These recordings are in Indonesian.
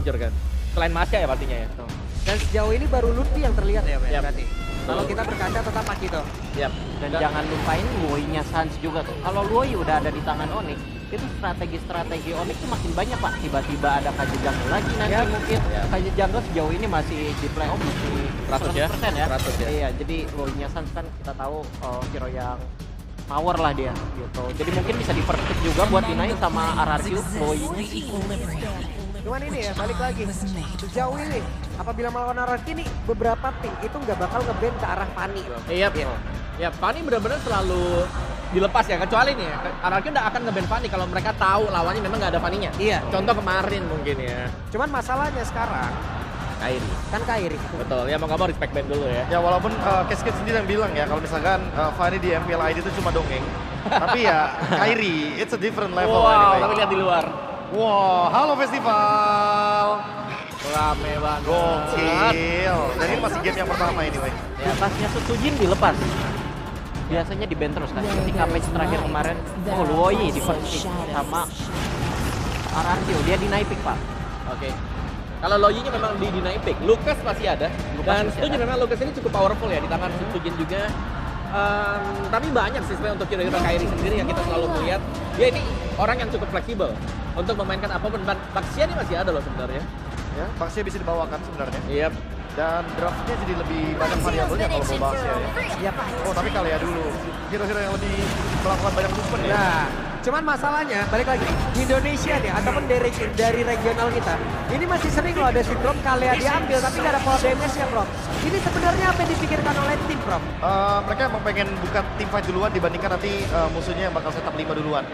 diluncurkan. Selain Masya ya pastinya ya. Dan sejauh ini baru Lutfi yang terlihat ya, Yap. berarti. Kalau kita berkaca tetap Akito. Yap. Dan jangan lupain Luoy-nya Sans juga tuh. Kalau Luoy udah ada di tangan Onyx, itu strategi Onyx tuh makin banyak pak. Tiba-tiba ada Kaji Jungle lagi nanti mungkin. Kaji Jungle sejauh ini masih di playoff masih 100 ya? 100% ya. 100 ya. Iya, jadi Luoy-nya Sans kan kita tahu hero yang power lah dia gitu. Jadi mungkin bisa dipercepat juga buat dinaik sama RRQ Luoy-nya. Cuman ini ya, balik lagi. Sejauh ini, apabila melawan RRQ nih, beberapa tim itu nggak bakal nge-ban ke arah Fanny. Iya, ya Fanny benar-benar selalu dilepas ya, kecuali nih ya, RRQ nggak akan nge-ban Fanny kalau mereka tahu lawannya memang nggak ada Fanny-nya. Iya. Contoh kemarin mungkin ya. Cuman masalahnya sekarang, Kairi. kan Kairi. Betul, ya mau nggak mau respect band dulu ya. Ya walaupun Cascade sendiri yang bilang ya kalau misalkan Fanny di MPL ID itu cuma dongeng. Tapi ya Kairi, it's a different level Wow, anyway. tapi lihat di luar. Wow, halo festival. Rame banget. Gokil. Dan ini masih game yang pertama anyway. Ya, tasnya Sutujin dilepas. Biasanya di ban terus kan. Ketika match terakhir kemarin, Luoyi di first pick sama RRQ, dia dinaik pick pak. Oke. Kalau Loyi-nya memang di deny pick, Lucas masih ada. Dan masih setuju ada. memang Lucas ini cukup powerful ya di tangan Sutujin juga. Tapi banyak sih sebenarnya untuk hero-hero Kairi sendiri yang kita selalu melihat. Dia ini orang yang cukup fleksibel untuk memainkan apapun. Baxia ini masih ada loh sebenarnya. Ya, Baxia bisa dibawakan sebenarnya. Iya. Dan draftnya jadi lebih banyak variabelnya kalau mau Baxia ya. Iya Pak. Oh tapi kali ya dulu, hero-hero yang lebih melakukan banyak movement ya. Nah, cuman masalahnya balik lagi di Indonesia nih ataupun dari regional kita, ini masih sering loh ada sindrom Kalea diambil tapi nggak ada pola damage-nya, Prof. Ini sebenarnya apa yang dipikirkan oleh tim, Prof? Mereka emang pengen buka tim fight duluan dibandingkan nanti musuhnya yang bakal setup 5 duluan.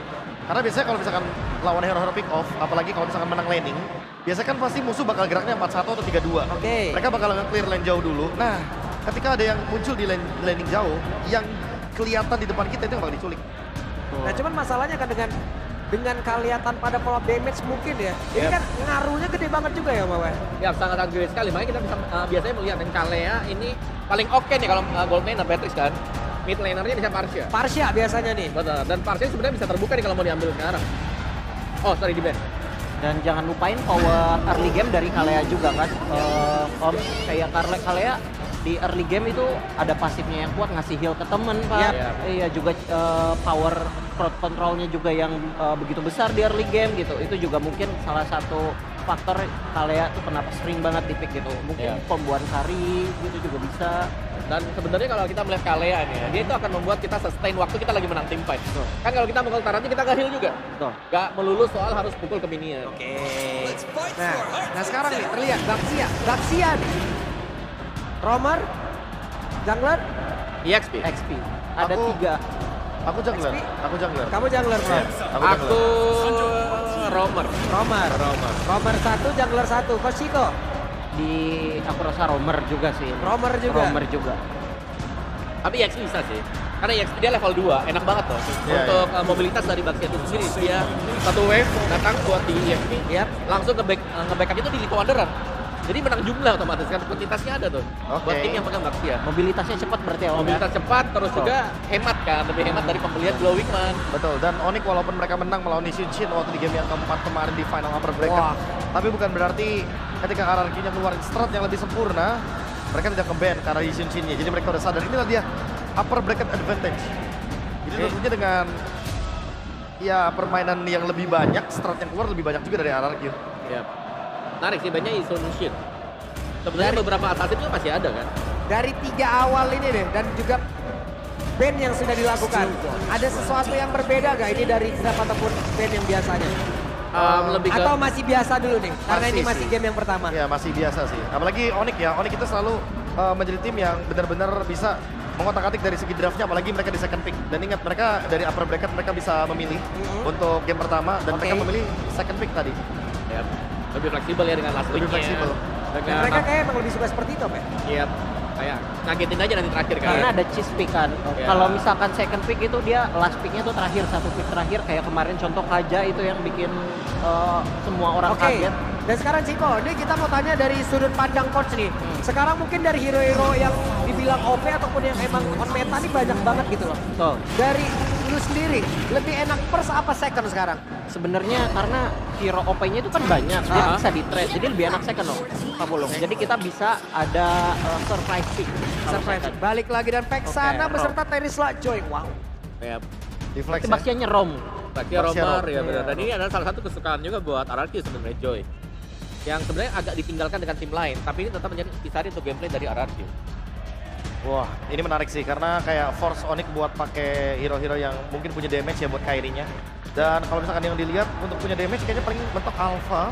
Karena biasanya kalau misalkan lawan hero-hero pick off, apalagi kalau misalkan menang laning, biasanya kan pasti musuh bakal geraknya 4-1 atau 3-2. Oke. Mereka bakal nge-clear lane jauh dulu. Nah, ketika ada yang muncul di laning jauh, yang kelihatan di depan kita itu yang bakal diculik. Nah, cuman masalahnya kan dengan kelihatan pada pola damage mungkin ya. Ini kan ngaruhnya gede banget juga ya, Mawe. Ya sangat gede sekali. Makanya kita bisa biasanya melihat yang Kalea ini paling oke nih kalau gold laner Beatrix kan. Mid lanernya bisa Parsia. Parsia biasanya nih. Betul. Dan Parsia sebenarnya bisa terbuka nih kalau mau diambil sekarang. Oh, sorry di ban. Dan jangan lupain power early game dari Kalea juga kan. Om kayak Kalea di early game itu ada pasifnya yang kuat ngasih heal ke temen pak. Yap. Iya juga power crowd controlnya juga yang begitu besar di early game gitu. Itu juga mungkin salah satu faktor Kalea tuh kenapa sering banget di pick gitu. Mungkin komboan sari gitu juga bisa. Dan sebenarnya kalau kita melihat Kalea nih ya, dia itu akan membuat kita sustain waktu kita lagi menang team fight. Betul. Kan kalau kita mengul nanti kita nge-heal juga. Betul. Gak melulu soal harus pukul ke minion. Nah sekarang nih terlihat Baxia nih. Romer, jungler, EXP. XP. Ada Aku- 3. Aku jungler, XP. aku jungler. kamu jungler, Bro. Aku Romer. Romer. Romer 1, jungler 1. Koshiko, Di aku rasa Romer juga sih. Romer juga. Romer juga. Tapi EXP bisa sih. Karena EXP dia level 2, enak banget tuh. Iya, Untuk mobilitas dari Baxia itu sendiri. Dia satu wave datang buat di EXP, Yap. langsung nge-backup itu di Lipo Wanderer. Jadi menang jumlah otomatis kan, kuantitasnya ada tuh. Oke. Buat tim yang pegang Baxia. Mobilitasnya cepat berarti ya Om, ya? Mobilitas cepat, terus juga hemat kan, lebih hemat dari pembelian Glowing Man. Betul, dan Onyx walaupun mereka menang melawan Nishinshin waktu di game yang keempat kemarin di final upper bracket, Wah. tapi bukan berarti ketika RRQ-nya keluarin strat yang lebih sempurna, mereka tidak ke-ban karena Nishinshin-nya. Jadi mereka udah sadar, inilah dia upper bracket advantage. Jadi tentunya dengan ya permainan yang lebih banyak, strat yang keluar lebih banyak juga dari RRQ. Ya. Menarik sih, banyak Shin. Sebenarnya beberapa assassin itu masih ada kan. Dari 3 awal ini deh dan juga band yang sudah dilakukan. Ada sesuatu yang berbeda gak ini dari draft ataupun band yang biasanya? Lebih ke Atau masih biasa dulu nih? Karena ini Masih masih sih. game yang pertama. Ya masih biasa sih. Apalagi Onyx ya, Onyx itu selalu menjadi tim yang benar-benar bisa mengotak-atik dari segi draftnya, apalagi mereka di second pick. Dan ingat mereka dari upper bracket mereka bisa memilih untuk game pertama dan mereka memilih second pick tadi. ya, lebih fleksibel ya dengan last Lebih pick-nya. fleksibel. Dan Dengan mereka kayak emang lebih suka seperti itu, Pak. Iya, kayak ngagetin aja nanti terakhir kan. Karena ada cheese pick kan. Ya. Kalau misalkan second pick itu dia last picknya tuh terakhir, satu pick terakhir kayak kemarin contoh Kaja itu yang bikin semua orang Oke. kaget. Dan sekarang Ciko, ini kita mau tanya dari sudut pandang coach nih. Sekarang mungkin dari hero-hero yang dibilang OP ataupun yang emang on meta nih banyak banget gitu loh. Betul. Dari RRQ sendiri lebih enak first apa second sekarang? Sebenarnya karena hero OP-nya itu kan banyak, dia bisa di trade, jadi lebih enak second loh, Pak Pulung. Jadi kita bisa ada surprise pick. kalau Surprise. second. Balik lagi dan Vexana Oke, beserta Terisla Joy. Wow. Ya, Deflex Itu ya. Baxiannya Rom. Bakia Bakia Romer Romer, ya benar. iya. Dan ini adalah salah satu kesukaan juga buat RRQ sebenarnya Joy. Yang sebenarnya agak ditinggalkan dengan tim lain, tapi ini tetap menjadi intisari untuk gameplay dari RRQ. Wah, ini menarik sih karena kayak force Onyx buat pakai hero-hero yang mungkin punya damage ya buat Kairi-nya. Dan kalau misalkan yang dilihat untuk punya damage kayaknya paling mentok Alpha.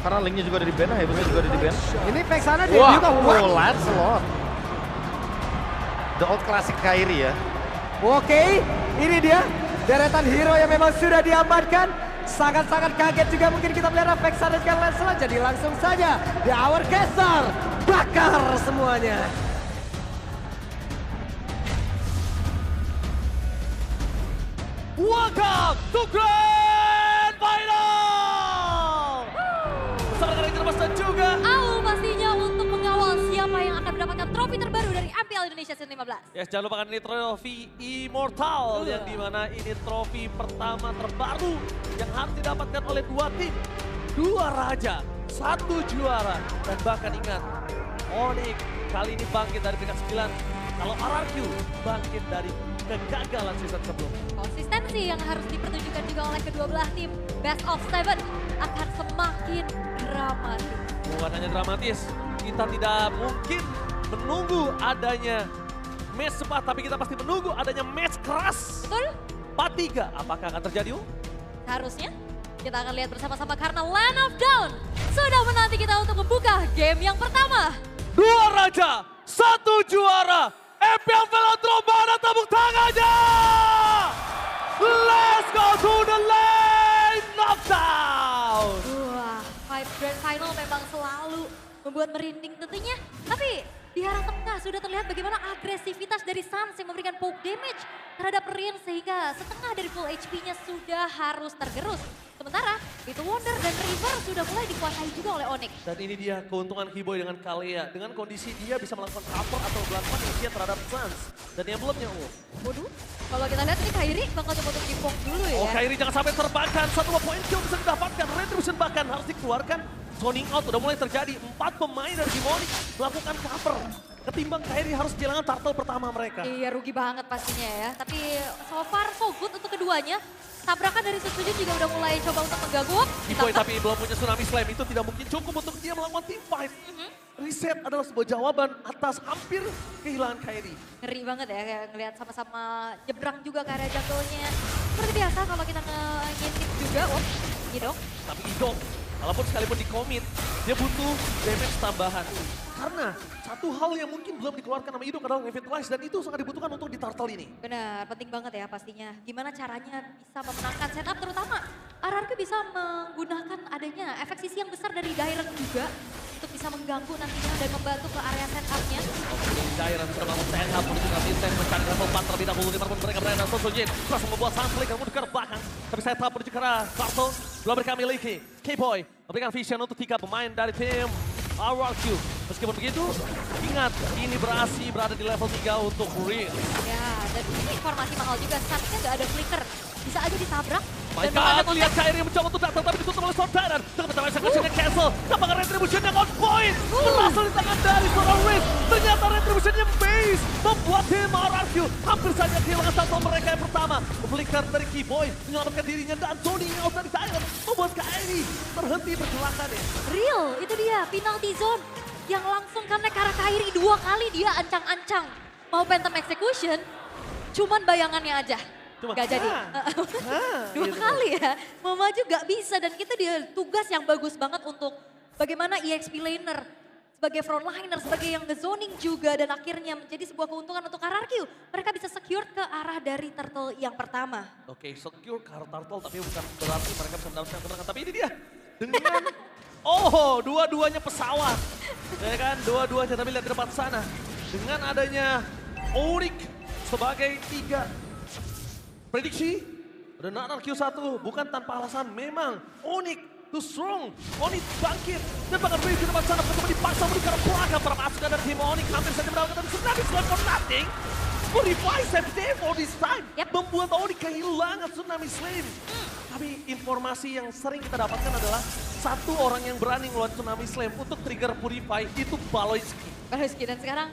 Karena linknya juga ada di ban, Heavennya juga ada di ban. Ini Vexana dia Wah. juga. Oh, Lancelot. The old classic Kairi ya. Oke, ini dia deretan hero yang memang sudah diamankan. Sangat-sangat kaget juga mungkin kita melihat Vexana dan Lancelot. Jadi langsung saja di Hour Caster bakar semuanya. Welcome to Grand Final! Bersama dengan Ranger Mas dan juga Au pastinya untuk mengawal siapa yang akan mendapatkan trofi terbaru dari MPL Indonesia Season 15. yes, jangan lupakan ini trofi Immortal yang dimana ini trofi pertama terbaru yang harus didapatkan oleh dua tim. Dua raja, satu juara, dan bahkan ingat Onyx kali ini bangkit dari peringkat 9. Kalau RRQ bangkit dari kegagalan season sebelumnya. Konsistensi yang harus dipertunjukkan juga oleh kedua belah tim. Best of 7 akan semakin dramatis. Bukan hanya dramatis, kita tidak mungkin menunggu adanya match cepat, tapi kita pasti menunggu adanya match keras. Betul? Part 3, apakah akan terjadi? Harusnya kita akan lihat bersama-sama karena Land of Dawn sudah menanti kita untuk membuka game yang pertama. Dua raja, satu juara. MPL Velodrome, mana tepuk tangannya? Let's go to the lane knockdown. Wah, fight grand final memang selalu membuat merinding tentunya. Tapi di arah tengah sudah terlihat bagaimana agresivitas dari Suns yang memberikan poke damage terhadap Rin sehingga setengah dari full HP-nya sudah harus tergerus. Sementara itu Wonder dan River sudah mulai dikuasai juga oleh Onyx. Dan ini dia keuntungan Keyboy dengan Kalea. Dengan kondisi dia bisa melakukan cover atau blood manusia terhadap Suns. Dan yang belumnya, Waduh, kalau kita lihat ini Kairi bakal coba untuk di-poke dulu ya. oh Kairi jangan sampai terbakar. Satu poin kill bisa didapatkan. Retribution bahkan harus dikeluarkan. Zoning out udah mulai terjadi. 4 pemain dari Team Onyx melakukan cover. Ketimbang Kairi harus kehilangan turtle pertama mereka. Iya rugi banget pastinya ya. Tapi so far so good untuk keduanya. Tabrakan dari Setsujun juga udah mulai coba untuk mengganggu. Keyboy tapi belum punya Tsunami Slam itu tidak mungkin cukup untuk dia melakukan team fight. Reset adalah sebuah jawaban atas hampir kehilangan Kairi. Ngeri banget ya kayak ngelihat sama-sama nyebrang juga ke area jungle-nya. Seperti biasa kalau kita ngintip juga, wah Idok. Tapi Idok, walaupun sekalipun di commit, dia butuh damage tambahan. Karena satu hal yang mungkin belum dikeluarkan sama Idok adalah Revitalize dan itu sangat dibutuhkan untuk di turtle ini. Benar, penting banget ya pastinya. Gimana caranya bisa memenangkan setup terutama RRQ bisa menggunakan adanya efek sisi yang besar dari Dairen juga untuk bisa mengganggu nantinya dan membantu ke area setupnya. Dairen bisa melakukan stand up menuju ke Vincent mencari level 4 terlebih dahulu. Dimana mereka berada dan Sojin langsung membuat Sunflake yang mundur ke belakang. Tapi stand up menuju ke arah Turtle belum mereka miliki. K-Boy memberikan vision untuk 3 pemain dari tim RRQ. Meskipun begitu, ingat ini berada di level 3 untuk Real. Ya, dan ini informasi mahal juga. Saatnya nggak ada flicker. Bisa aja ditabrak. My dan malah ada God, lihat kontak. Kairi mencoba untuk datang tapi ditutup oleh Sword Tyrant. Dengan pertama execution-nya cancel. Tampaknya Retribution yang on point. Berasal di tangan dari seorang Riz. Ternyata Retribution-nya base. Membuat tim RRQ hampir saja kehilangan satu mereka yang pertama. Flicker dari Keyboy menyelamatkan dirinya dan zoning out dari Tyrant. Membuat Kairi terhenti pergerakannya. Real, itu dia penalty zone. Yang langsung connect ke arah Kairi 2 kali dia ancang-ancang. Mau Phantom Execution, cuman bayangannya aja. Cuma, Gak jadi. Dua gitu. kali ya. Mau maju gak bisa dan kita dia tugas yang bagus banget untuk bagaimana EXP laner. Sebagai frontliner, sebagai yang nge-zoning juga dan akhirnya menjadi sebuah keuntungan untuk RRQ. Mereka bisa secure ke arah dari turtle yang pertama. Oke, secure ke arah Turtle tapi bukan berarti mereka bisa mendapatkan kemenangan. Tapi ini dia dengan dua-duanya pesawat. Ya kan, dua-duanya tapi lihat di depan sana. Dengan adanya Onyx sebagai 3 prediksi dan RRQ 1 bukan tanpa alasan, memang Onyx too strong. Onyx bangkit dan bahkan Real di depan sana bersama dipaksa menuju ke arah belakang. Para masukan dari tim Onyx hampir saja mendapatkan tapi Tsunami Slam for nothing. Purify save day for this time. Yep. Membuat Onyx kehilangan Tsunami Slam. Tapi informasi yang sering kita dapatkan adalah satu orang yang berani ngeluarin Tsunami Slam untuk trigger Purify itu Baloyski. Baloyski dan sekarang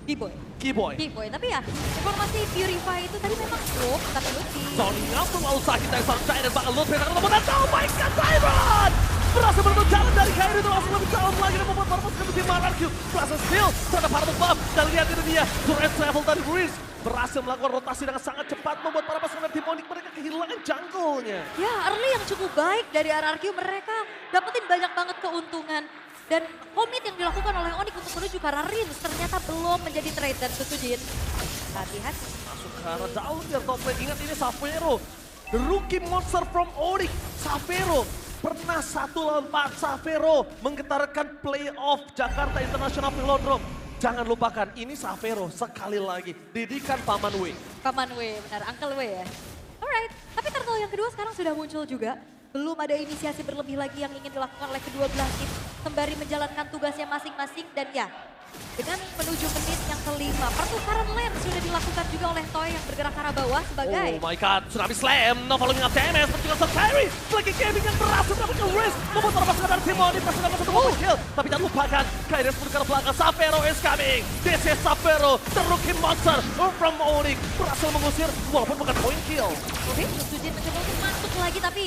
Keyboy. Keyboy. Keyboy, tapi ya informasi Purify itu tadi memang stroke, tapi Lutfi. Tony langsung lalu sakit dari sang Giant bakal Lutfi akan membuat oh my god, Tyron! Berhasil menutup jalan dari Kairi itu langsung lebih dalam lagi dan membuat Marcus ke tim Mararkyu. Berhasil steal, terhadap Part of Buff. Dan lihat itu dia, turret travel dari Breeze. Berhasil melakukan rotasi dengan sangat cepat membuat para pasukan dari tim Onyx mereka kehilangan jungle-nya. Ya, early yang cukup baik dari RRQ, mereka dapetin banyak banget keuntungan. Dan komit yang dilakukan oleh Onyx untuk menuju ke arah Rins ternyata belum menjadi trade dan setujin. Hati-hati. Masuk ke arah down dia top lane. Ingat ini Savero. The rookie monster from Onyx. Savero. Pernah 1 lawan 4 Savero menggetarkan playoff Jakarta International Velodrome. Jangan lupakan, ini Savero sekali lagi. Didikan Paman W. Paman W, benar. Uncle W ya. Alright, tapi turtle yang kedua sekarang sudah muncul juga. Belum ada inisiasi berlebih lagi yang ingin dilakukan oleh kedua belah tim. Sembari menjalankan tugasnya masing-masing dan ya, dengan menuju menit yang kelima. Pertukaran lane sudah dilakukan juga oleh Toy yang bergerak ke arah bawah sebagai... Oh my god, Tsunami Slam, no following up damage, tapi juga Kairi. Lagi gaming yang berhasil mendapatkan risk. Membuat para pasukan dari tim Onyx berhasil mendapatkan satu momen kill. Tapi jangan lupakan, Kairi harus menuju ke arah belakang. Savero is coming. This is Savero, the rookie monster from Onyx. Berhasil mengusir, walaupun bukan point kill. Oke, Sujin mencoba untuk masuk lagi tapi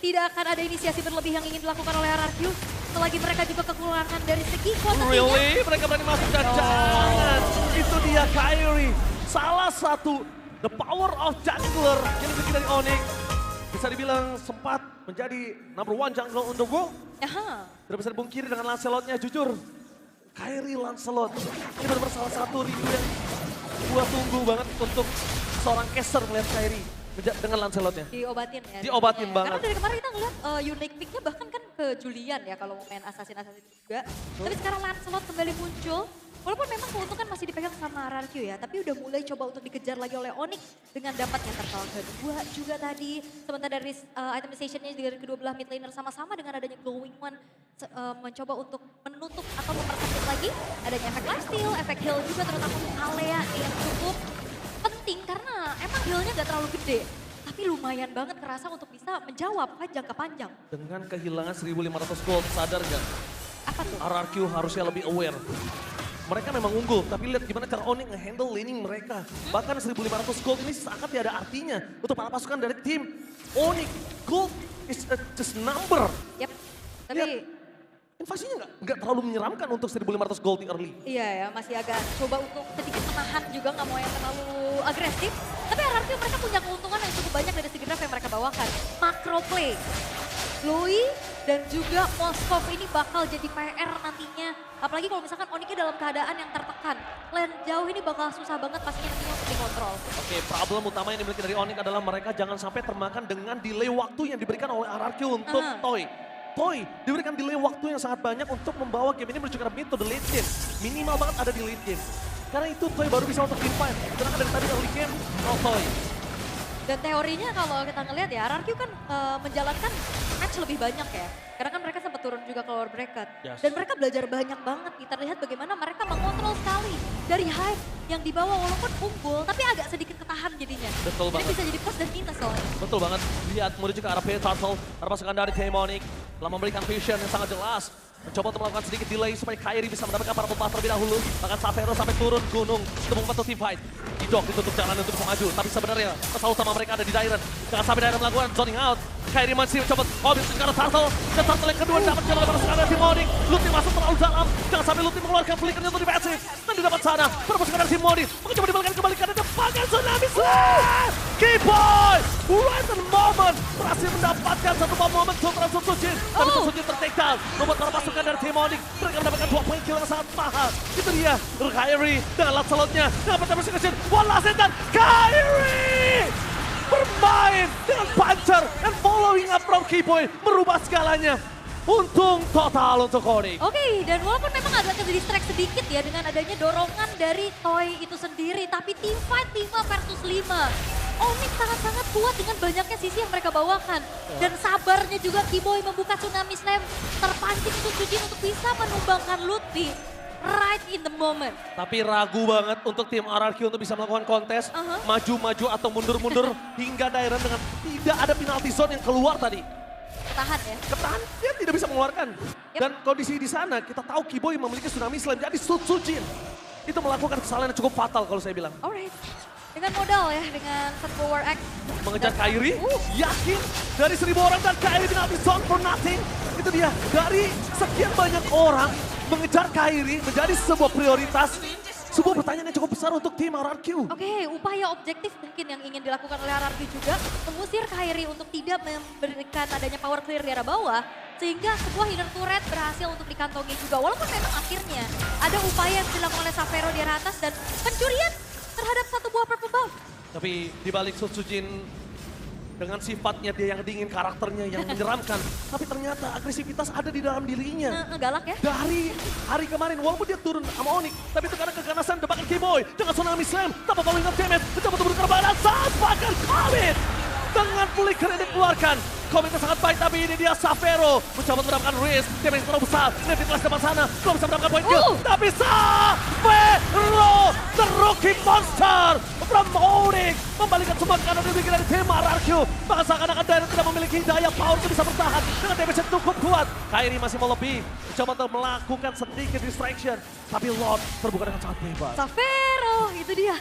tidak akan ada inisiasi berlebih yang ingin dilakukan oleh RRQ. Selagi mereka juga kekurangan dari segi kuota. Really? Mereka berani masuk dan jangan. Itu dia Kairi. Salah satu the power of jungler yang dimiliki dari Onyx. Bisa dibilang sempat menjadi number 1 jungler on the world. Aha. Tidak bisa dibungkiri dengan Lancelotnya, jujur. Kairi Lancelot. Ini benar-benar salah satu rindu yang gua tunggu banget untuk seorang caster melihat Kairi dengan Lancelotnya. Diobatin ya. Diobatin ya. banget. Karena dari kemarin kita ngeliat unique pick-nya bahkan kan ke Julian ya kalau mau main Assassin juga. Tapi sekarang Lancelot kembali muncul. Walaupun memang keuntungan masih dipegang sama RRQ ya, tapi udah mulai coba untuk dikejar lagi oleh Onyx dengan dapatnya turtle kedua juga tadi. Sementara dari itemization-nya dari kedua belah mid laner sama-sama dengan adanya glowing one mencoba untuk menutup atau mempersempit lagi adanya efek lifesteal, efek heal juga terutama untuk Alea yang cukup penting karena emang healnya gak terlalu gede. Tapi lumayan banget kerasa untuk bisa menjawab jangka panjang. Dengan kehilangan 1.500 gold, sadar gak? Apa tuh? RRQ harusnya lebih aware. Mereka memang unggul, tapi lihat gimana cara Onyx nge-handle laning mereka. Bahkan 1.500 gold ini sangat tidak ada artinya untuk para pasukan dari tim Onyx. Gold is just number. Yap, tapi... Lihat, invasinya nggak terlalu menyeramkan untuk 1.500 gold di early. Iya ya, masih agak coba untuk sedikit menahan juga, nggak mau yang terlalu agresif. Tapi RRQ mereka punya keuntungan yang cukup banyak dari segi draft yang mereka bawakan. Macro play. Louis dan juga Moskov ini bakal jadi PR nantinya. Apalagi kalau misalkan Onyx dalam keadaan yang tertekan. Lane jauh ini bakal susah banget pastinya nantinya untuk dikontrol. Oke, problem utama yang dimiliki dari Onyx adalah mereka jangan sampai termakan dengan delay waktu yang diberikan oleh RRQ untuk Toy. Toy diberikan delay waktu yang sangat banyak untuk membawa game ini menuju ke mid to the late game. Minimal banget ada di late game. Karena itu Toy baru bisa untuk teamfight. Karena dari tadi early game, Toy. Dan teorinya kalau kita ngelihat ya, RRQ kan menjalankan match lebih banyak ya. Karena kan mereka sempat turun juga ke lower bracket. Yes. Dan mereka belajar banyak banget nih. Terlihat bagaimana mereka mengontrol sekali dari hype yang dibawa walaupun unggul, tapi agak sedikit ketahan jadinya. Betul Jadi banget. bisa jadi plus dan minus soalnya. Betul banget. Lihat menuju ke arah Turtle. Arah pasukan dari Team Onyx telah memberikan vision yang sangat jelas. Mencoba untuk melakukan sedikit delay supaya Kairi bisa mendapatkan para pembuat terlebih dahulu. Bahkan Savero sampai turun gunung untuk membantu team fight. Didok ditutup jalan untuk bisa maju. Tapi sebenarnya masalah utama mereka ada di Dairen. Jangan sampai Dairen melakukan zoning out. Kairi masih mencoba bisa ke arah Turtle. Dan Turtle yang kedua dapat jalan oleh pasukan dari Team Onyx. Luti masuk terlalu dalam. Jangan sampai Luti mengeluarkan flickernya untuk defensif. Dan didapat sana. Para pasukan dari Team Onyx mencoba dibalikan kembali ke depannya Tsunami Slam. Keyboy! Right at the moment. Berhasil mendapatkan satu momen transfer Sujin. Tapi Sujin ter-take down. Membuat para pasukan dari Team Onyx mereka mendapatkan 2 poin kill yang sangat mahal. Itu dia Kairi dengan Lancelotnya. Dapat bersih-bersih. One last hit dan Kairi bermain dengan puncher and following up from Keyboy. Merubah skalanya. Untung total untuk Onyx. Oke, dan walaupun memang agak ke-distract sedikit ya dengan adanya dorongan dari Toy itu sendiri. Tapi team fight 5 versus 5. Onyx sangat-sangat kuat dengan banyaknya sisi yang mereka bawakan. Dan sabarnya juga Keyboy membuka Tsunami Slam. Terpancing untuk Sujin untuk bisa menumbangkan Lutfi. right in the moment. Tapi ragu banget untuk tim RRQ untuk bisa melakukan kontes. Maju-maju atau mundur-mundur hingga daerah dengan tidak ada penalty zone yang keluar tadi. Ketahan ya. Ketahan, dia tidak bisa mengeluarkan. Dan kondisi di sana kita tahu Kiboy memiliki tsunami slam. Jadi Sutsujin itu melakukan kesalahan yang cukup fatal kalau saya bilang. Alright. Dengan modal ya, dengan satu War X. Mengejar Kairi, yakin dari 1000 orang dan Kairi penalty zone for nothing. Itu dia, dari sekian banyak orang mengejar Kairi menjadi sebuah prioritas. Sebuah pertanyaan yang cukup besar untuk tim RRQ. Oke, upaya objektif mungkin yang ingin dilakukan oleh RRQ juga mengusir Kairi untuk tidak memberikan adanya power clear di arah bawah. Sehingga sebuah hidden turret berhasil untuk dikantongi juga. Walaupun memang akhirnya ada upaya yang dilakukan oleh Xavero di arah atas dan pencurian terhadap satu buah purple buff. Tapi di balik Sutsujin dengan sifatnya dia yang dingin, karakternya yang menyeramkan. Tapi ternyata agresivitas ada di dalam dirinya. Galak ya. Dari hari kemarin, walaupun dia turun sama Onyx, tapi itu karena keganasan debakan Kiboy dengan tsunami slam, tanpa going up damage, mencoba untuk berkorban saat bahkan Khalid dengan flicker yang dikeluarkan. Komennya sangat baik, tapi ini dia Xavero mencoba mendapatkan risk, damage yang terlalu besar, Nevin kelas depan sana, belum bisa mendapatkan point kill, tapi Xavero, the rookie monster from Onyx, membalikan semua kanan demi dari tim RRQ, bahkan seakan-akan Dairon tidak memiliki daya power untuk bisa bertahan dengan damage yang cukup kuat. Kairi masih mau lebih, mencoba untuk melakukan sedikit distraction, tapi Lord terbuka dengan sangat bebas. Xavero, itu dia.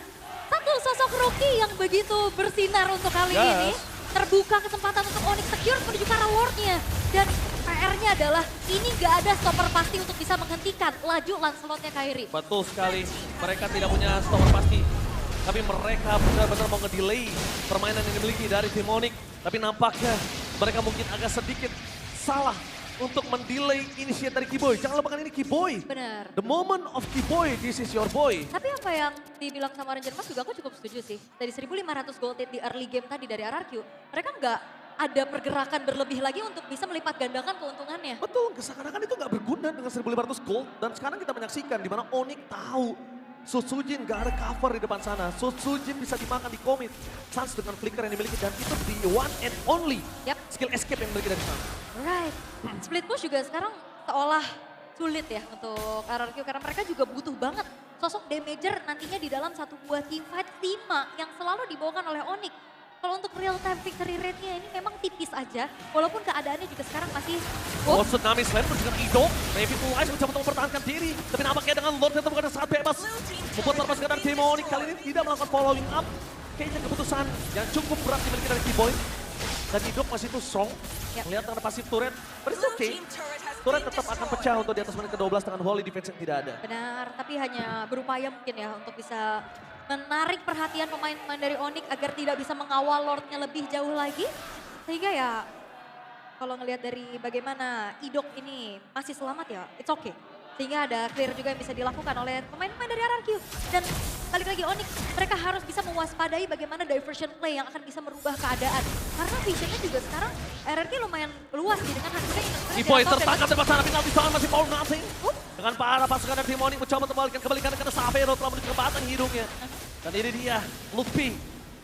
Satu sosok rookie yang begitu bersinar untuk kali ini. Terbuka kesempatan untuk Onyx secure menuju ke arah wardnya. Dan PR-nya adalah ini nggak ada stopper pasti untuk bisa menghentikan laju Lancelotnya Kairi. Betul sekali, mereka tidak punya stopper pasti. Tapi mereka benar-benar mau ngedelay permainan yang dimiliki dari tim Onyx. Tapi nampaknya mereka mungkin agak sedikit salah untuk mendelay initiate dari Kiboy. Jangan lupakan ini Kiboy. Benar. The moment of Kiboy, this is your boy. Tapi apa yang dibilang sama Ranger Mas juga aku cukup setuju sih. Dari 1.500 gold di early game tadi dari RRQ, mereka nggak ada pergerakan berlebih lagi untuk bisa melipat gandakan keuntungannya. Betul, seakan-akan itu nggak berguna dengan 1.500 gold. Dan sekarang kita menyaksikan di mana Onyx tahu Sutsujin gak ada cover di depan sana. Sutsujin bisa dimakan di commit. Sans dengan flicker yang dimiliki dan itu di one and only skill escape yang dimiliki dari sana. Right. Split push juga sekarang seolah sulit ya untuk RRQ karena mereka juga butuh banget sosok damager nantinya di dalam satu buah teamfight 5 yang selalu dibawakan oleh Onyx. Kalau untuk real time victory rate-nya ini memang tipis aja, walaupun keadaannya juga sekarang masih... Oh, tsunami slam dengan Ido, Navy Full Ice mencoba untuk mempertahankan diri. Tapi nampaknya dengan Lord yang terbuka sangat bebas. Membuat lepaskan dari tim Onyx kali ini tidak melakukan following up. Kayaknya keputusan yang cukup berat dimiliki dari Kiboy. Dan Ido masih itu strong, melihat dengan pasif turret. But it's okay, turret tetap akan pecah untuk di atas menit ke-12 dengan holy defense yang tidak ada. Benar, tapi hanya berupaya mungkin ya untuk bisa menarik perhatian pemain-pemain dari Onyx agar tidak bisa mengawal Lordnya lebih jauh lagi. Sehingga ya kalau ngelihat dari bagaimana Idok ini masih selamat ya, it's okay. Sehingga ada clear juga yang bisa dilakukan oleh pemain-pemain dari RRQ. Dan balik lagi Onyx, mereka harus bisa mewaspadai bagaimana diversion play yang akan bisa merubah keadaan. Karena visionnya juga sekarang RRQ lumayan luas sih dengan hasilnya. Kiboy tertangkap di pasar penalti soal masih foul nothing. Dengan para pasukan dari tim Onyx mencoba untuk kembalikan karena Xavero telah menuju ke batang hidungnya. Dan ini dia, Luffy.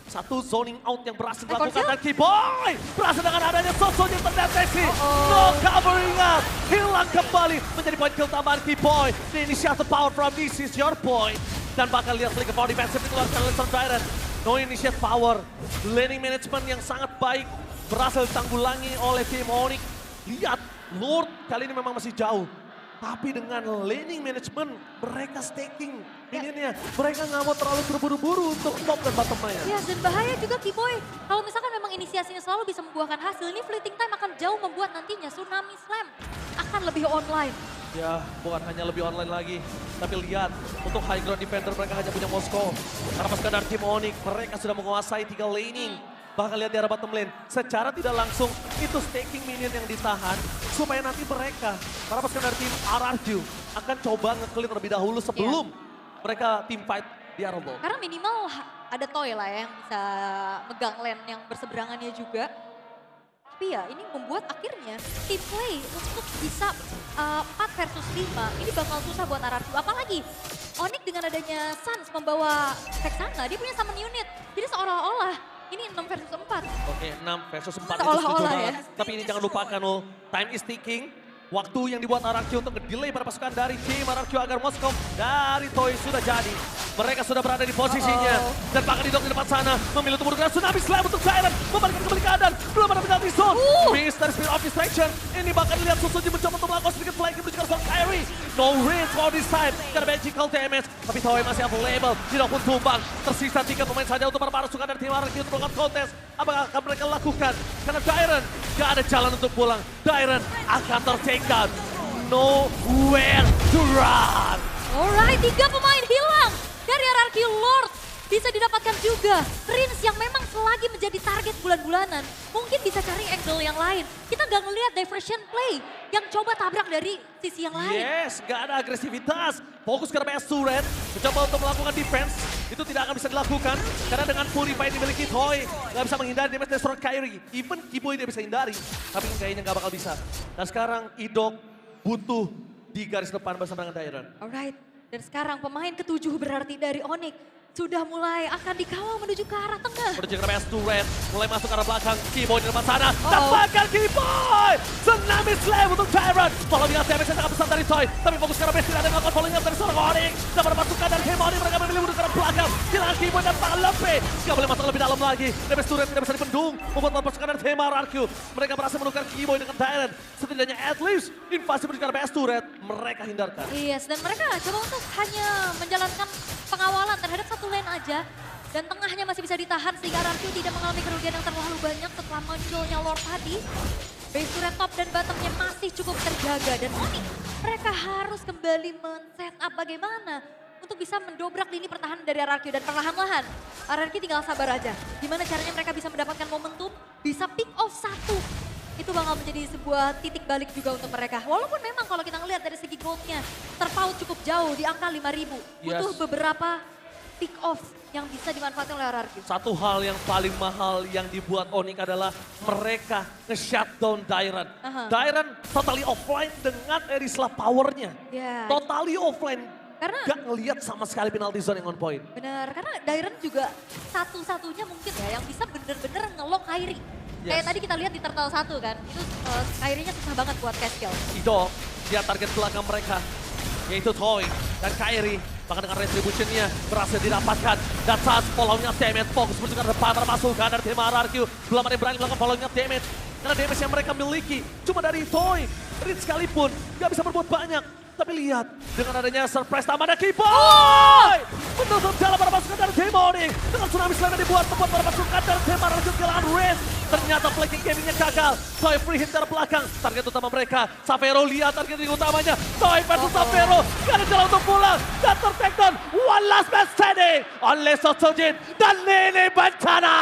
Satu zoning out yang berhasil dilakukan dan Kiboy berhasil dengan adanya Soso yang terdeteksi. No covering up, hilang kembali menjadi poin kill tambahan Kiboy. The initiative power from this is your boy. Dan bakal lihat lagi power defensive dikeluarkan oleh Sun Tyrant. No initiative power, laning management yang sangat baik berhasil ditanggulangi oleh tim Onyx. Lihat, Lord kali ini memang masih jauh. Tapi dengan laning management, mereka staking minionnya. Mereka nggak mau terlalu terburu-buru untuk top dan bottom lane. Ya, dan bahaya juga Kiboy. Kalau misalkan memang inisiasinya selalu bisa membuahkan hasil, ini fleeting time akan jauh membuat nantinya Tsunami Slam akan lebih online. Ya, bukan hanya lebih online lagi. Tapi lihat, untuk high ground defender mereka hanya punya Moskow. Karena pasukan dari tim Onyx, mereka sudah menguasai 3 laning. Bahkan lihat di arah bottom lane, secara tidak langsung itu staking minion yang ditahan supaya nanti mereka, para pasukan dari tim RRQ akan coba nge-clear terlebih dahulu sebelum mereka team fight di arah bawah. Karena minimal ada Toy lah ya yang bisa megang lane yang berseberangannya juga. Tapi ya ini membuat akhirnya team play untuk bisa 4 versus 5 ini bakal susah buat RRQ. Apalagi Onyx dengan adanya Sans membawa Vexana, dia punya summon unit. Jadi seolah-olah ini 6 versus 4. Oke, 6 versus 4 itu setuju Seolah-olah banget. ya. Tapi ini jangan lupakan loh, time is ticking. Waktu yang dibuat RRQ untuk nge-delay pada pasukan dari tim RRQ agar Moskov dari Toy sudah jadi. Mereka sudah berada di posisinya. Dan bahkan di depan sana memilih untuk menggunakan Tsunami Slam untuk Tyrant. Membalikkan kembali keadaan. Belum ada penalti zone. Miss dari Spirit of Distraction. Ini bahkan lihat Susuji mencoba untuk melakukan sedikit flanking menuju ke arah Kyrie. No range for this time. Karena magical damage. Tapi Toy masih available. Tidak pun tumbang. Tersisa 3 pemain saja untuk para pasukan dari tim RRQ untuk melakukan kontes. Apa akan mereka lakukan? Karena Tyrant gak ada jalan untuk pulang. Tyrant akan ter-take down. Nowhere to run. Alright, 3 pemain hilang dari RRQ Lord. Bisa didapatkan juga Prince yang memang selagi menjadi target bulan-bulanan. Mungkin bisa cari angle yang lain. Kita nggak ngelihat diversion play yang coba tabrak dari sisi yang lain. Yes, gak ada agresivitas. Fokus ke PS Turret. Mencoba untuk melakukan defense. Itu tidak akan bisa dilakukan. Karena dengan Purify yang dimiliki Toy. Gak bisa menghindari damage dari seorang Kyrie. Even Kiboy dia bisa hindari. Tapi kayaknya gak bakal bisa. Dan sekarang Idok butuh di garis depan bersama dengan Dairon. Alright, dan sekarang pemain ke-7 berarti dari Onyx sudah mulai akan dikawal menuju ke arah tengah. Menuju ke PS Turret, mulai masuk ke arah belakang. Kiboy di depan sana, dapatkan Kiboy! Tsunami Slam untuk Tyrant. Following up damage yang sangat besar dari Toy. Tapi fokus ke arah base tidak ada melakukan following up dari seorang Onyx. Dan pada pasukan dari Game Onyx mereka memilih menuju ke arah belakang. Hilangan Kiboy dan Pak Lepe. Gak boleh masuk lebih dalam lagi. PS Turret tidak bisa dibendung. Membuat pasukan dari Tema RRQ. Mereka berhasil menukar Kiboy dengan Tyrant. Setidaknya at least invasi menuju ke arah PS Turret mereka hindarkan. Yes, dan mereka coba untuk hanya menjalankan pengawalan terhadap satu lane aja. Dan tengahnya masih bisa ditahan sehingga RRQ tidak mengalami kerugian yang terlalu banyak setelah munculnya Lord tadi. Base turret top dan bottomnya masih cukup terjaga. Dan Onyx, mereka harus kembali men-set up bagaimana untuk bisa mendobrak lini pertahanan dari RRQ. Dan perlahan-lahan RRQ tinggal sabar aja. Gimana caranya mereka bisa mendapatkan momentum, bisa pick off satu. Itu bakal menjadi sebuah titik balik juga untuk mereka. Walaupun memang kalau kita ngelihat dari segi goldnya terpaut cukup jauh di angka 5.000. Butuh beberapa pick off yang bisa dimanfaatkan oleh RRQ. Satu hal yang paling mahal yang dibuat Onyx adalah mereka nge-shutdown Dairon. Dairon totally offline dengan Erisla powernya. Totally offline. Karena gak ngelihat sama sekali penalty zone yang on point. Benar, karena Dairon juga satu-satunya mungkin ya yang bisa bener-bener nge-lock Kyrie. Kayak tadi kita lihat di Turtle 1 kan, itu Kyrie-nya susah banget buat cash kill. Idok, lihat target belakang mereka, yaitu Toy dan Kyrie. Bahkan dengan retribution-nya berhasil didapatkan. Dan saat follow-nya damage, fokus menuju ke depan termasukkan dari tim RRQ. Belum ada yang berani melakukan follow-nya damage. Karena damage yang mereka miliki cuma dari Toy. Reed sekalipun gak bisa berbuat banyak. Tapi lihat, dengan adanya surprise tambah ada Kiboy! Menutup jalan para pasukan dari tim Onyx. Dengan Tsunami Slam yang dibuat membuat para pasukan dari tim RRQ kehilangan range. Ternyata flanking gamingnya gagal. Toy free hit dari belakang. Target utama mereka. Savero lihat target utamanya. Toy versus Savero. Gak ada jalan untuk pulang. Dan ter-take down. One last man standing. Oleh Sosojin dan Nene Bancana.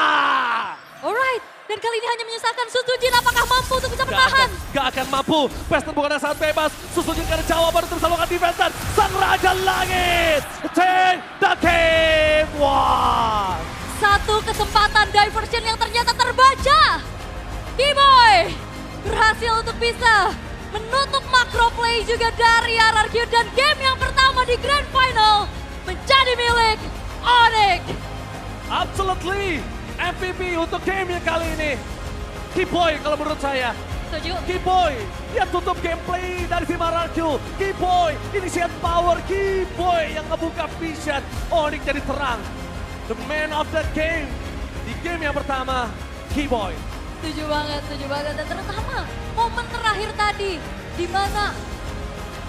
Alright. Dan kali ini hanya menyusahkan Susujin. Apakah mampu untuk bisa bertahan? Gak akan mampu. Pester bukan yang sangat bebas. Susujin gak ada jawaban untuk bisa melakukan defense. Dan Sang Raja Langit. Take the game one. Satu kesempatan diversion yang ternyata terbaca. Kiboy berhasil untuk bisa menutup macro play juga dari RRQ. Dan game yang pertama di Grand Final menjadi milik Onyx. Absolutely. MVP untuk game yang kali ini. Kiboy kalau menurut saya. Setuju. Kiboy, dia tutup gameplay dari tim RRQ. Kiboy, initiate power. Kiboy yang ngebuka vision. Onyx jadi terang. The man of the game. Di game yang pertama, Kiboy. Setuju banget. Dan terutama momen terakhir tadi. Di mana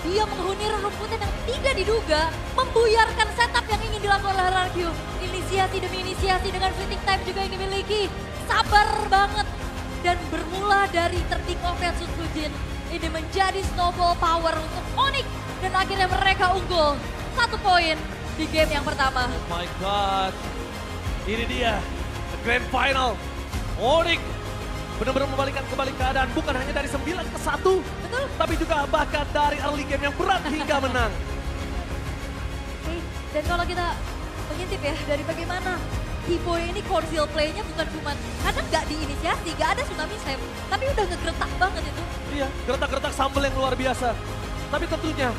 dia menghuni rerumputan yang tidak diduga, membuyarkan setup yang ingin dilakukan oleh RRQ. Inisiasi demi inisiasi dengan fleeting time juga yang dimiliki. Sabar banget. Dan bermula dari tertik offense Susujin. Ini menjadi snowball power untuk Onyx. Dan akhirnya mereka unggul. 1 poin di game yang pertama. Oh my God. Ini dia, the grand final. Onyx benar-benar membalikkan kembali keadaan. Bukan hanya dari 9 ke 1. Betul. Tapi juga bahkan dari early game yang berat hingga menang. Oke, dan kalau kita mengintip ya dari bagaimana Kiboy ini conceal play-nya bukan cuma kadang nggak diinisiasi, nggak ada Tsunami Slam, tapi udah ngegeretak banget itu. Iya, geretak-geretak sambal yang luar biasa. Tapi tentunya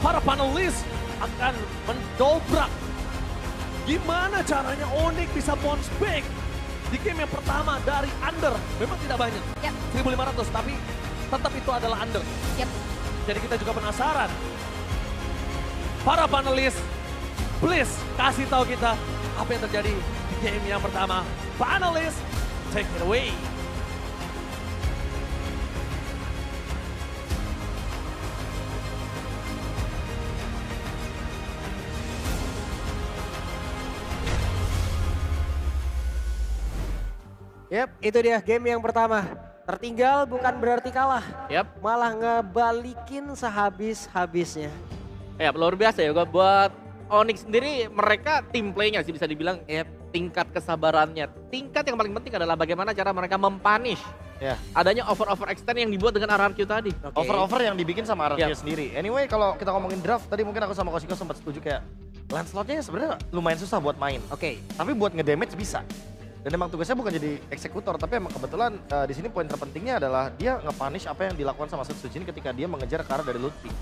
para panelis akan mendobrak gimana caranya Onyx bisa bounce back di game yang pertama dari under. Memang tidak banyak, 1.500, tapi tetap itu adalah under. Yap. Jadi kita juga penasaran. Para panelis, please kasih tahu kita apa yang terjadi di game yang pertama. Panelis, take it away. Yap, itu dia game yang pertama. Tertinggal bukan berarti kalah. Yap. Malah ngebalikin sehabis-habisnya. Ya luar biasa ya buat Onyx sendiri, mereka tim play-nya sih bisa dibilang tingkat kesabarannya. Tingkat yang paling penting adalah bagaimana cara mereka mempunish adanya over extend yang dibuat dengan RRQ tadi. Over yang dibikin sama RRQ Yap. sendiri. Anyway, kalau kita ngomongin draft, tadi mungkin aku sama Koshiko sempat setuju kayak Lancelotnya sebenarnya lumayan susah buat main. Tapi buat ngedamage bisa. Dan emang tugasnya bukan jadi eksekutor, tapi emang kebetulan di sini poin terpentingnya adalah dia nge-punish apa yang dilakukan sama Setsujin ketika dia mengejar ke arah dari loot pick.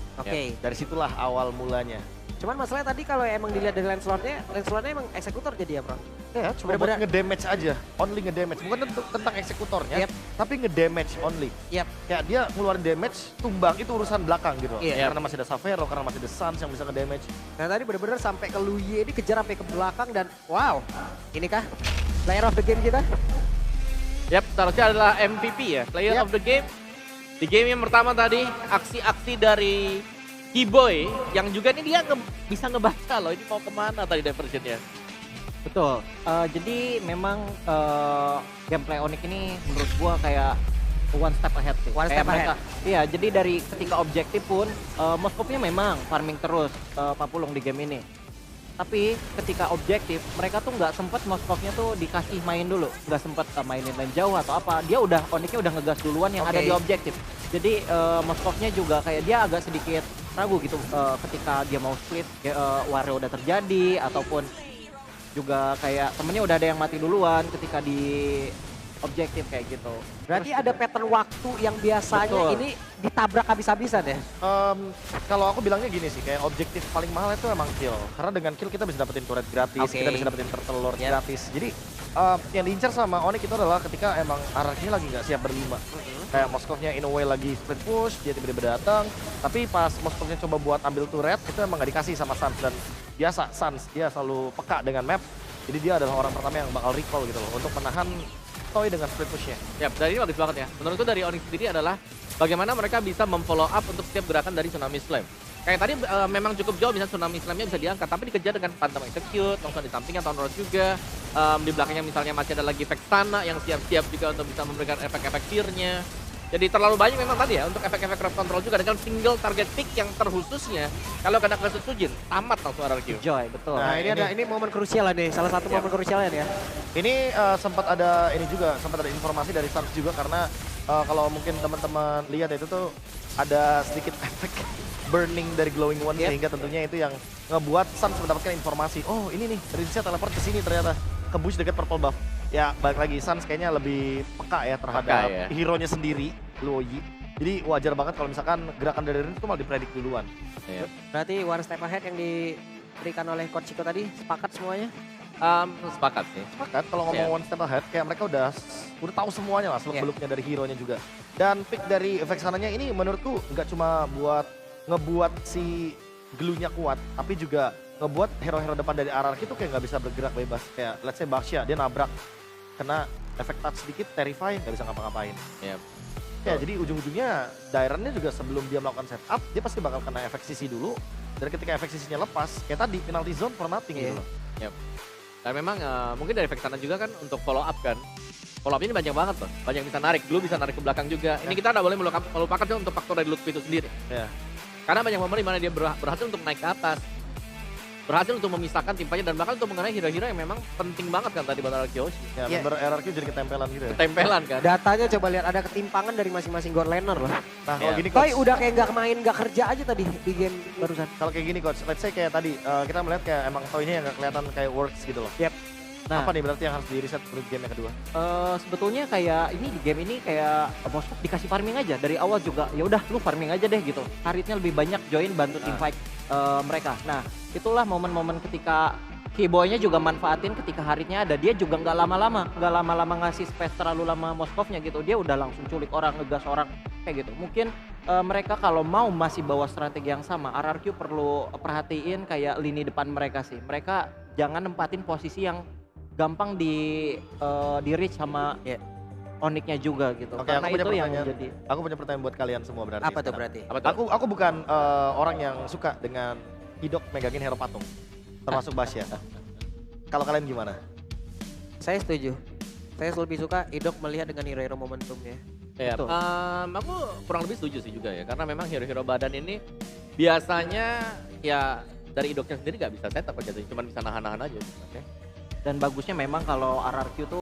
Dari situlah awal mulanya. Cuman masalahnya tadi kalau emang dilihat dari Lancelotnya emang eksekutor jadi ya, Bro? Ya, cuma buat ngedamage aja, only ngedamage. Bukan tentang eksekutornya, tapi ngedamage only. Kayak dia ngeluarin damage, tumbang itu urusan belakang gitu. Karena masih ada Savero, karena masih ada Sans yang bisa ngedamage. Nah tadi bener-bener sampai ke Luye ini kejar sampai ke belakang dan wow, ini kah player of the game kita? Yap, seharusnya adalah MVP ya, player of the game. Di game yang pertama tadi, aksi-aksi dari Keyboy yang juga ini dia bisa ngebaca loh, ini mau kemana tadi diversionnya. Betul. Jadi memang gameplay Onyx ini menurut gua kayak one step ahead sih. One step ahead. Iya, jadi dari ketika objektif pun Moskopnya memang farming terus Papulung di game ini. Tapi ketika objektif mereka tuh nggak sempet Moskopnya tuh dikasih main dulu, nggak sempet mainin lane jauh atau apa. Dia udah Onyxnya udah ngegas duluan yang ada di objektif. Jadi Moskopnya juga kayak dia agak sedikit ragu gitu ketika dia mau split, wario udah terjadi ataupun juga kayak temennya udah ada yang mati duluan ketika di objektif kayak gitu. Berarti ada pattern waktu yang biasanya ini ditabrak habis-habisan ya? Kalau aku bilangnya gini sih, kayak objektif paling mahal itu emang kill. Karena dengan kill kita bisa dapetin turret gratis, kita bisa dapetin turtle lord gratis. Jadi yang diincar sama Onyx itu adalah ketika emang arahnya lagi nggak siap berlima. Kayak Moskovnya in a way lagi split push, dia tiba-tiba datang. Tapi pas Moskovnya coba buat ambil turret, itu emang nggak dikasih sama Sans. Dan biasa Sans, dia selalu peka dengan map. Jadi dia adalah orang pertama yang bakal recall gitu loh, untuk menahan Toy dengan split push-nya. Ya, dari ini bagus banget ya. Menurutku dari Onyx sendiri adalah bagaimana mereka bisa memfollow up untuk setiap gerakan dari Tsunami Slam. Kayak tadi memang cukup jauh misalnya Tsunami Slam-nya bisa diangkat, tapi dikejar dengan Phantom Execute, langsung di sampingnya Town Road juga. Di belakangnya misalnya masih ada lagi Vexana yang siap-siap juga untuk bisa memberikan efek-efek fear-nya. Jadi terlalu banyak memang tadi ya untuk efek-efek crowd control juga dengan single target pick yang terkhususnya kalau kena ke Setsujin tamat langsung RRQ. Joy, betul. Nah ini momen krusial nih, salah satu momen krusialnya nih ya. Ini sempat ada informasi dari Sans juga karena kalau mungkin teman-teman lihat itu tuh ada sedikit efek burning dari glowing one sehingga tentunya itu yang ngebuat Sans mendapatkan informasi. Oh ini nih, Rinsya teleport ke sini ternyata ke bush dekat purple buff. Ya balik lagi Sans kayaknya lebih peka ya terhadap hero-nya sendiri, Luoyi. Jadi wajar banget kalau misalkan gerakan dari Rin itu malah dipredik duluan. Berarti one step ahead yang diberikan oleh Coach Chico tadi sepakat semuanya? Sepakat sih. Sepakat kalau ngomong one step ahead kayak mereka udah tahu semuanya lah seluk-beluknya dari hero-nya juga. Dan pick dari Vexana-nya ini menurutku nggak cuma buat ngebuat si glue-nya kuat, tapi juga ngebuat hero-hero depan dari RRQ itu kayak nggak bisa bergerak bebas. Kayak let's say Baxia, dia nabrak kena efek touch sedikit, terrify, nggak bisa ngapa-ngapain. Ya jadi ujung-ujungnya Dairon-nya juga sebelum dia melakukan setup, dia pasti bakal kena efek CC dulu. Dan ketika efek CC-nya lepas, kayak tadi penalty zone for nothing gitu loh. Dan memang mungkin dari Vexana juga kan untuk follow up kan. Follow up ini banyak banget loh, banyak yang bisa narik. Dulu bisa narik ke belakang juga. Ini kita nggak boleh melupakan juga untuk faktor dari loot itu sendiri. Karena banyak momen di mana dia berhasil untuk naik ke atas. Berhasil untuk memisahkan tim fighter dan bahkan untuk mengenai hero-hero yang memang penting banget kan tadi buat RRQ. Ya, member RRQ jadi ketempelan gitu ya. Ketempelan kan. Datanya coba lihat ada ketimpangan dari masing-masing god laner loh. Nah kalau gini Toy coach, udah kayak nggak main, nggak kerja aja tadi di game barusan. kalau kayak gini coach, let's say kayak tadi kita melihat kayak emang Toy-nya yang nggak kelihatan kayak works gitu loh. Nah, apa nih berarti yang harus di reset untuk game yang kedua? sebetulnya kayak ini di game ini kayak Moskop dikasih farming aja dari awal juga. Ya udah lu farming aja deh gitu. Karitnya lebih banyak join bantu tim fight mereka. Nah, itulah momen-momen ketika Keyboy-nya juga manfaatin ketika Haritnya ada. Dia juga nggak lama-lama ngasih space terlalu lama Moskovnya gitu. Dia udah langsung culik orang, ngegas orang kayak gitu. Mungkin mereka kalau mau masih bawa strategi yang sama, RRQ perlu perhatiin kayak lini depan mereka sih. Mereka jangan nempatin posisi yang gampang di reach sama Onyx-nya juga gitu. Oke, Karena itu yang jadi. Aku punya pertanyaan buat kalian semua berarti. Apa tuh sekarang. berarti? Aku bukan orang yang suka dengan Hidok megangin hero patung. Termasuk Basya. Kalau kalian gimana? Saya setuju. Saya lebih suka Idok melihat dengan hero-hero momentumnya. Ya, Betul. aku kurang lebih setuju sih juga ya, karena memang hero-hero badan ini biasanya ya dari idoknya sendiri nggak bisa setup aja, cuma bisa nahan-nahan aja. Dan bagusnya memang kalau RRQ tuh